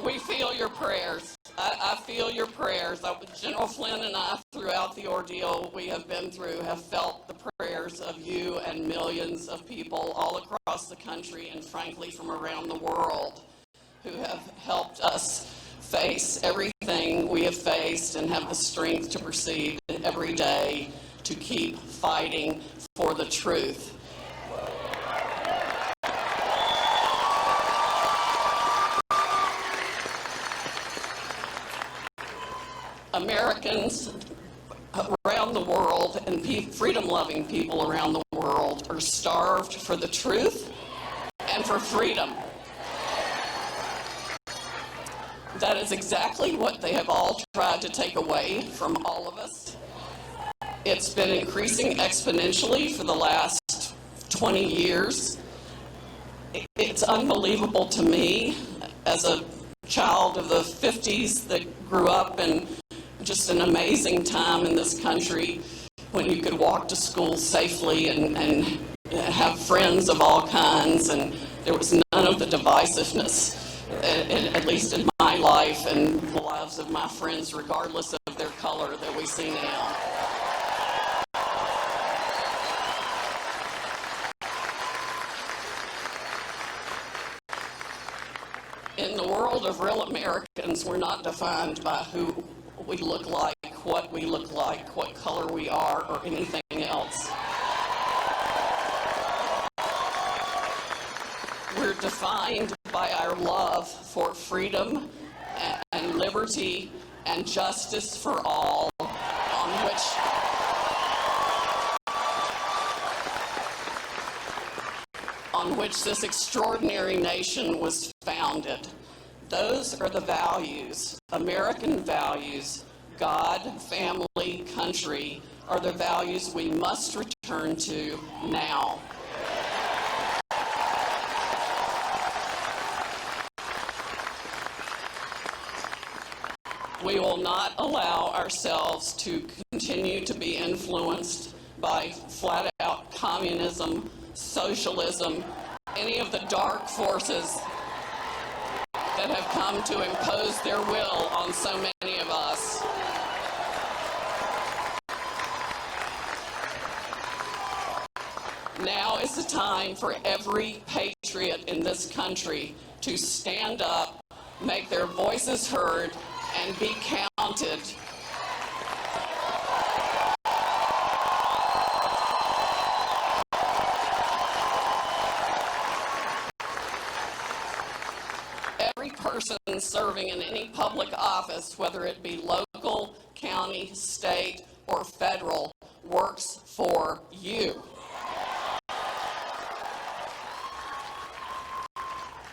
We feel your prayers. I feel your prayers. General Flynn and I, throughout the ordeal we have been through, have felt the prayers of you and millions of people all across the country and frankly from around the world who have helped us face everything we have faced and have the strength to proceed every day to keep fighting for the truth. Americans around the world and freedom-loving people around the world are starved for the truth and for freedom. That is exactly what they have all tried to take away from all of us. It's been increasing exponentially for the last 20 years. It's unbelievable to me as a child of the 50s that grew up in just an amazing time in this country when you could walk to school safely and have friends of all kinds, and there was none of the divisiveness, at least in my life and the lives of my friends, regardless of their color, that we see now. In the world of real Americans, we're not defined by who we look like, what we look like, what color we are, or anything else. We're defined by our love for freedom and liberty and justice for all, on which this extraordinary nation was founded. Those are the values, American values. God, family, country are the values we must return to now. We will not allow ourselves to continue to be influenced by flat-out communism, socialism, any of the dark forces that have come to impose their will on so many of us. Now is the time for every patriot in this country to stand up, make their voices heard, and be counted. Every person serving in any public office, whether it be local, county, state, or federal, works for you.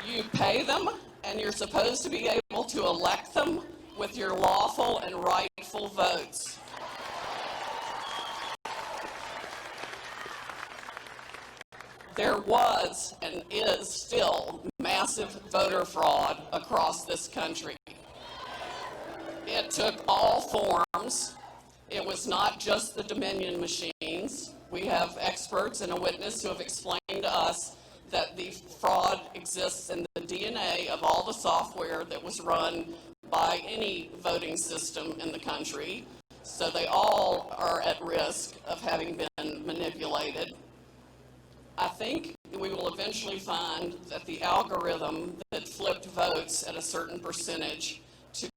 You pay them, and you're supposed to be able to elect them with your lawful and rightful votes. There was and is still massive voter fraud across this country. It took all forms. It was not just the Dominion machines. We have experts and a witness who have explained to us that the fraud exists in the DNA of all the software that was run by any voting system in the country. So they all are at risk of having been manipulated. I think we will eventually find that the algorithm that flipped votes at a certain percentage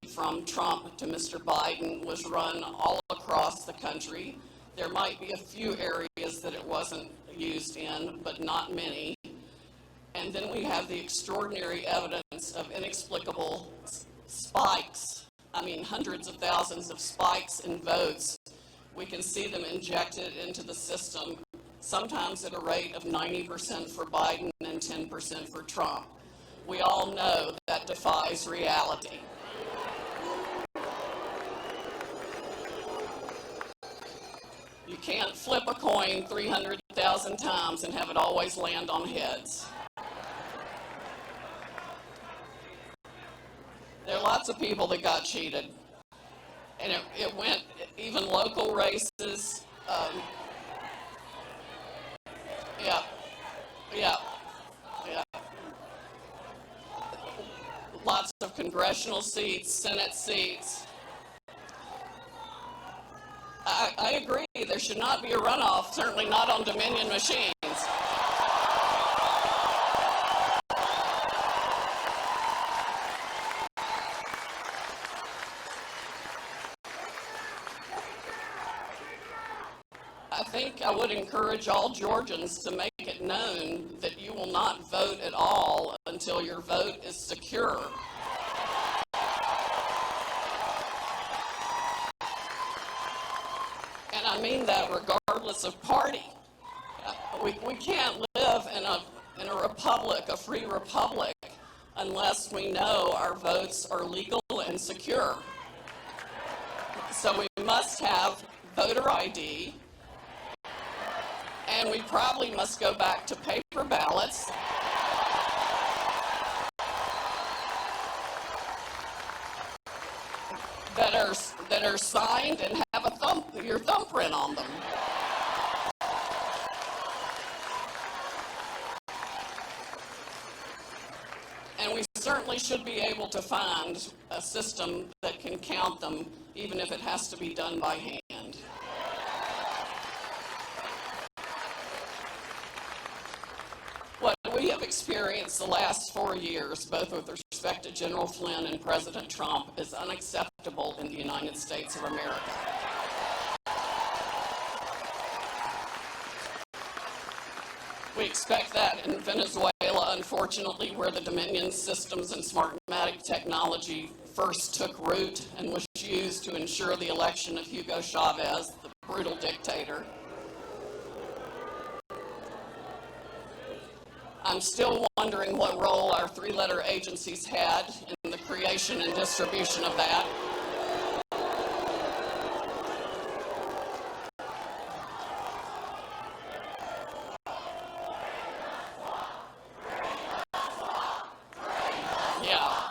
from Trump to Mr. Biden was run all across the country. There might be a few areas that it wasn't used in, but not many. And then we have the extraordinary evidence of inexplicable spikes. I mean, hundreds of thousands of spikes in votes. We can see them injected into the system, sometimes at a rate of 90% for Biden and 10% for Trump. We all know that defies reality. You can't flip a coin 300,000 times and have it always land on heads. There are lots of people that got cheated. And it went, even local races, lots of congressional congressional seats, Senate seats. I agree, there should not be a runoff, certainly not on Dominion machines. I think I would encourage all Georgians to make it known that you will not vote at all until your vote is secure. And I mean that regardless of party. We can't live in a republic, a free republic, unless we know our votes are legal and secure. So we must have voter ID, and we probably must go back to paper ballots. That are signed and have your thumbprint on them. And we certainly should be able to find a system that can count them, even if it has to be done by hand. What we have experienced the last 4 years, both with respect to General Flynn and President Trump, is unacceptable in the United States of America. We expect that in Venezuela, unfortunately, where the Dominion systems and Smartmatic technology first took root and was used to ensure the election of Hugo Chavez, the brutal dictator. I'm still wondering what role our three-letter agencies had in the creation and distribution of that. Yeah.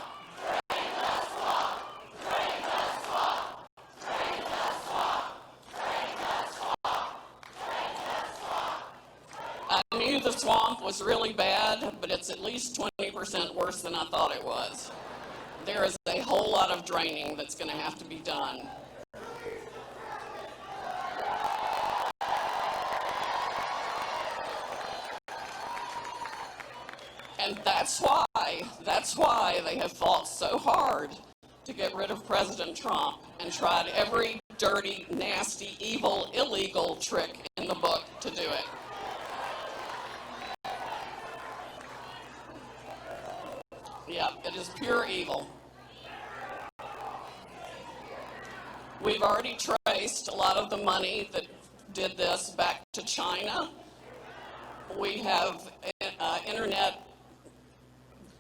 I knew the swamp was really bad, but it's at least 20% worse than I thought it was. There is a whole lot of draining that's going to have to be done. And that's why they have fought so hard to get rid of President Trump and tried every dirty, nasty, evil, illegal trick in the book to do it. Yeah, it is pure evil. We've already traced a lot of the money that did this back to China. We have internet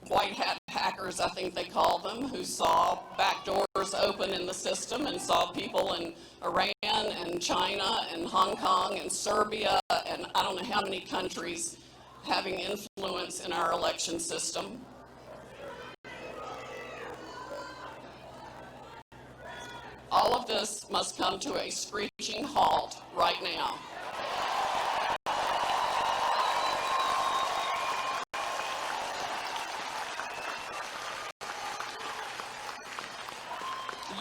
white hat hackers, I think they call them, who saw back doors open in the system and saw people in Iran and China and Hong Kong and Serbia and I don't know how many countries having influence in our election system. All of this must come to a screeching halt right now.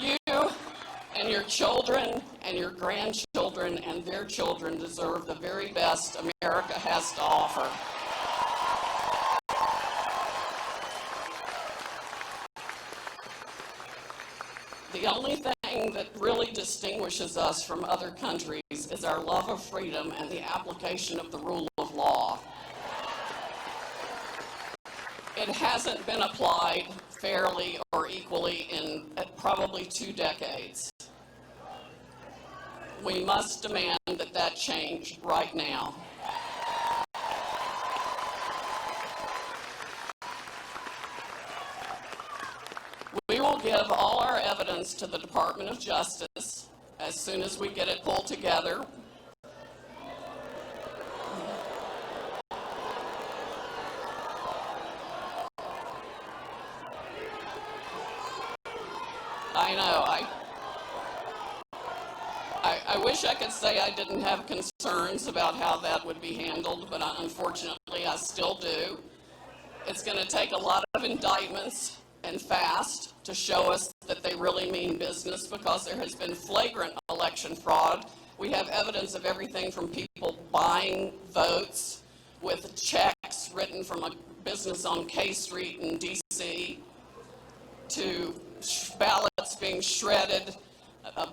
You and your children and your grandchildren and their children deserve the very best America has to offer. The only thing that really distinguishes us from other countries is our love of freedom and the application of the rule of law. It hasn't been applied fairly or equally in probably 2 decades. We must demand that change right now. We will give all our evidence to the Department of Justice as soon as we get it pulled together. I know, I wish I could say I didn't have concerns about how that would be handled, but unfortunately I still do. It's going to take a lot of indictments and fast to show us that they really mean business, because there has been flagrant election fraud. We have evidence of everything from people buying votes with checks written from a business on K Street in D.C., to ballots being shredded,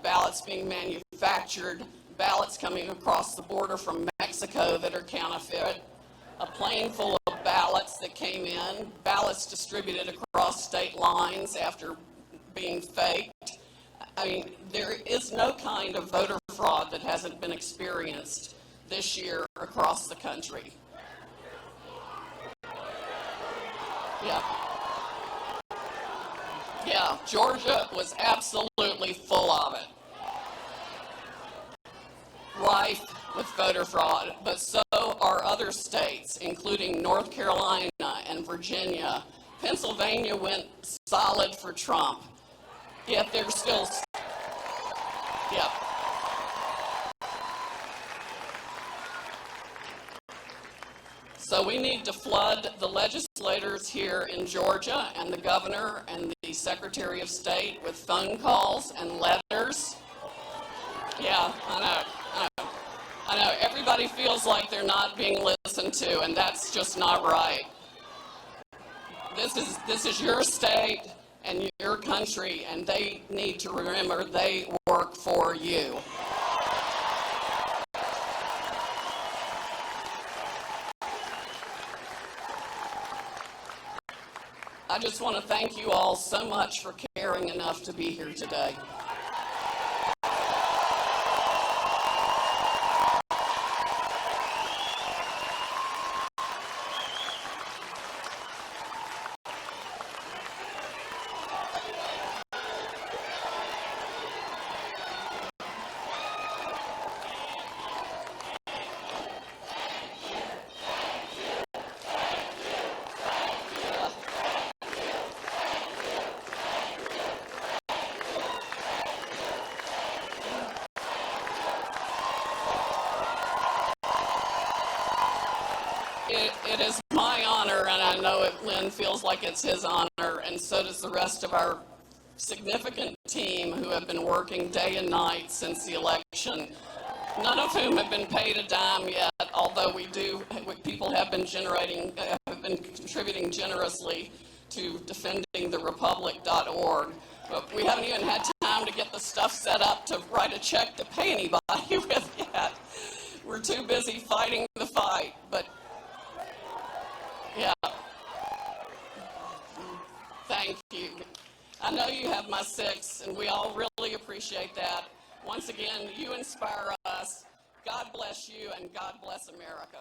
ballots being manufactured, ballots coming across the border from Mexico that are counterfeit, a plane full of ballots that came in, ballots distributed across state lines after being faked. I mean, there is no kind of voter fraud that hasn't been experienced this year across the country. Yeah, Georgia was absolutely full of it. Rife with voter fraud, but so are other states, including North Carolina and Virginia. Pennsylvania went solid for Trump, yet there's still, yeah. So we need to flood the legislators here in Georgia and the governor and the Secretary of State with phone calls and letters. Yeah, I know. Everybody feels like they're not being listened to, and that's just not right. This is your state and your country, and they need to remember they work for you. I just want to thank you all so much for caring enough to be here today. It is my honor, and I know Lynn feels like it's his honor, and so does the rest of our significant team who have been working day and night since the election, none of whom have been paid a dime yet, although people have been contributing generously to defending the republic.org. But we haven't even had time to get the stuff set up to write a check to pay anybody with yet. We're too busy fighting the fight, but yeah. Thank you. I know you have my six, and we all really appreciate that. Once again, you inspire us. God bless you, and God bless America.